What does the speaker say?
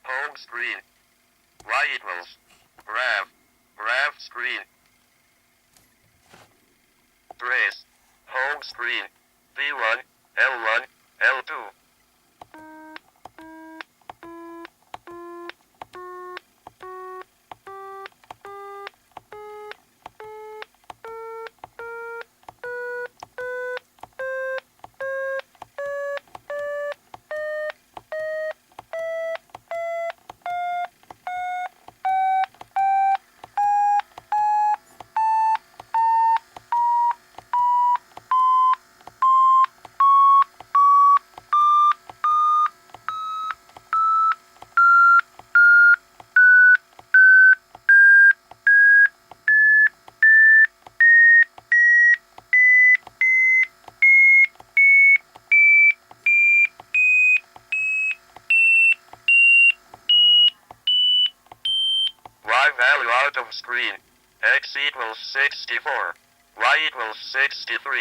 home screen. Y equals ref screen. Trace, home screen. V1, L1, L2. Y value out of screen. X equals 64. Y equals 63.